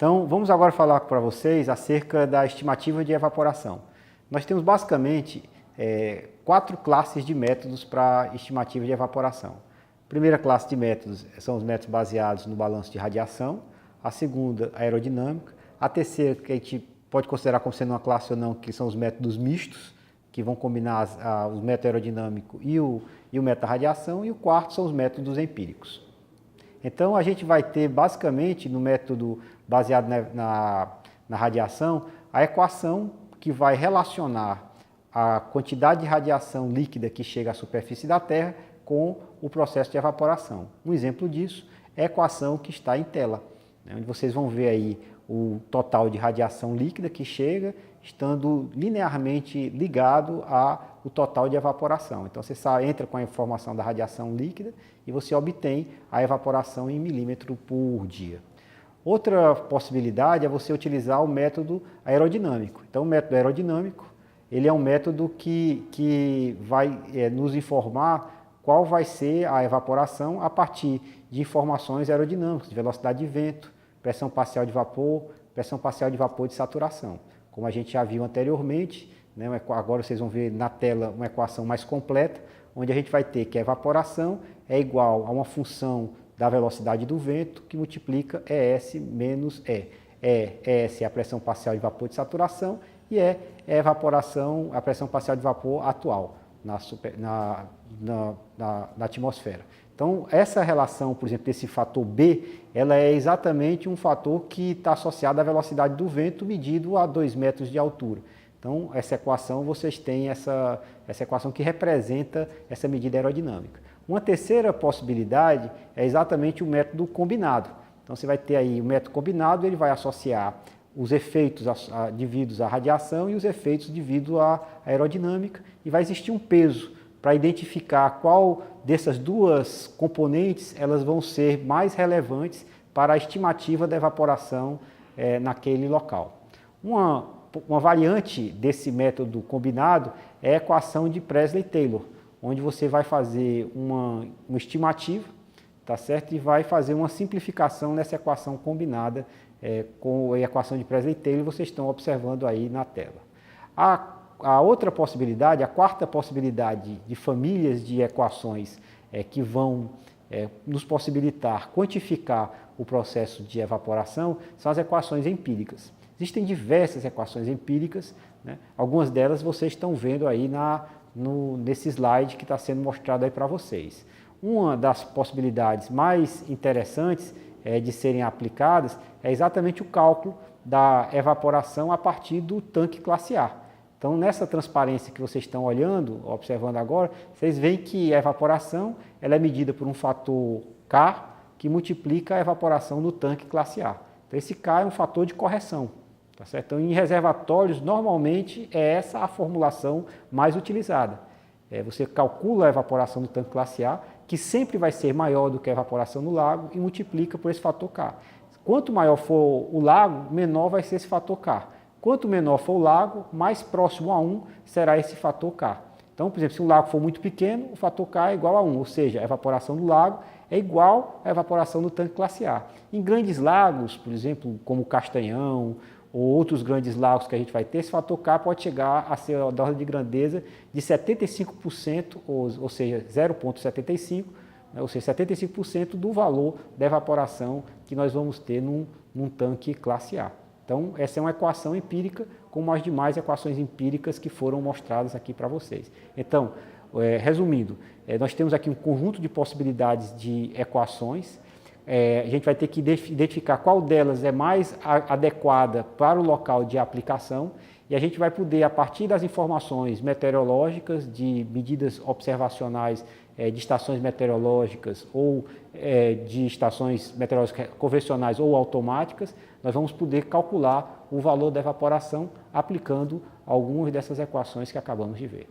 Então, vamos agora falar para vocês acerca da estimativa de evaporação. Nós temos basicamente 4 classes de métodos para estimativa de evaporação. A primeira classe de métodos são os métodos baseados no balanço de radiação, a segunda, aerodinâmica, a terceira, que a gente pode considerar como sendo uma classe ou não, que são os métodos mistos, que vão combinar o método aerodinâmico e o método da radiação, e o quarto são os métodos empíricos. Então, a gente vai ter, basicamente, no método baseado na radiação, a equação que vai relacionar a quantidade de radiação líquida que chega à superfície da Terra com o processo de evaporação. Um exemplo disso é a equação que está em tela, onde vocês vão ver aí o total de radiação líquida que chega, estando linearmente ligado ao total de evaporação. Então, você entra com a informação da radiação líquida e você obtém a evaporação em milímetro por dia. Outra possibilidade é você utilizar o método aerodinâmico. Então, o método aerodinâmico ele é um método que vai nos informar qual vai ser a evaporação a partir de informações aerodinâmicas, de velocidade de vento, pressão parcial de vapor de saturação. Como a gente já viu anteriormente, né, agora vocês vão ver na tela uma equação mais completa, onde a gente vai ter que a evaporação é igual a uma função da velocidade do vento que multiplica ES menos E. ES é a pressão parcial de vapor de saturação e E é a pressão parcial de vapor atual na atmosfera. Então, essa relação, por exemplo, desse fator B, ela é exatamente um fator que está associado à velocidade do vento medido a 2 metros de altura. Então, essa equação, vocês têm essa equação que representa essa medida aerodinâmica. Uma terceira possibilidade é exatamente o método combinado. Então, você vai ter aí o método combinado, ele vai associar os efeitos devidos à radiação e os efeitos devidos à aerodinâmica, e vai existir um peso para identificar qual dessas duas componentes elas vão ser mais relevantes para a estimativa da evaporação naquele local. Uma variante desse método combinado é a equação de Presley-Taylor, onde você vai fazer uma estimativa, tá certo? E vai fazer uma simplificação nessa equação combinada com a equação de Presley-Taylor, vocês estão observando aí na tela. A outra possibilidade, a quarta possibilidade de famílias de equações que vão nos possibilitar quantificar o processo de evaporação são as equações empíricas. Existem diversas equações empíricas, né? Algumas delas vocês estão vendo aí nesse slide que está sendo mostrado aí para vocês. Uma das possibilidades mais interessantes de serem aplicadas é exatamente o cálculo da evaporação a partir do tanque classe A. Então, nessa transparência que vocês estão observando agora, vocês veem que a evaporação ela é medida por um fator K que multiplica a evaporação no tanque classe A. Então, esse K é um fator de correção. Tá certo? Então, em reservatórios, normalmente é essa a formulação mais utilizada. Você calcula a evaporação do tanque classe A, que sempre vai ser maior do que a evaporação no lago, e multiplica por esse fator K. Quanto maior for o lago, menor vai ser esse fator K. Quanto menor for o lago, mais próximo a 1 será esse fator K. Então, por exemplo, se o lago for muito pequeno, o fator K é igual a 1, ou seja, a evaporação do lago é igual à evaporação do tanque classe A. Em grandes lagos, por exemplo, como o Castanhão, ou outros grandes lagos que a gente vai ter, esse fator K pode chegar a ser da ordem de grandeza de 75%, ou seja, 0,75, ou seja, 75% do valor da evaporação que nós vamos ter num tanque classe A. Então, essa é uma equação empírica, como as demais equações empíricas que foram mostradas aqui para vocês. Então, resumindo, nós temos aqui um conjunto de possibilidades de equações. A gente vai ter que identificar qual delas é mais adequada para o local de aplicação, e a gente vai poder, a partir das informações meteorológicas, de medidas observacionais de estações meteorológicas ou de estações meteorológicas convencionais ou automáticas, nós vamos poder calcular o valor da evaporação aplicando algumas dessas equações que acabamos de ver.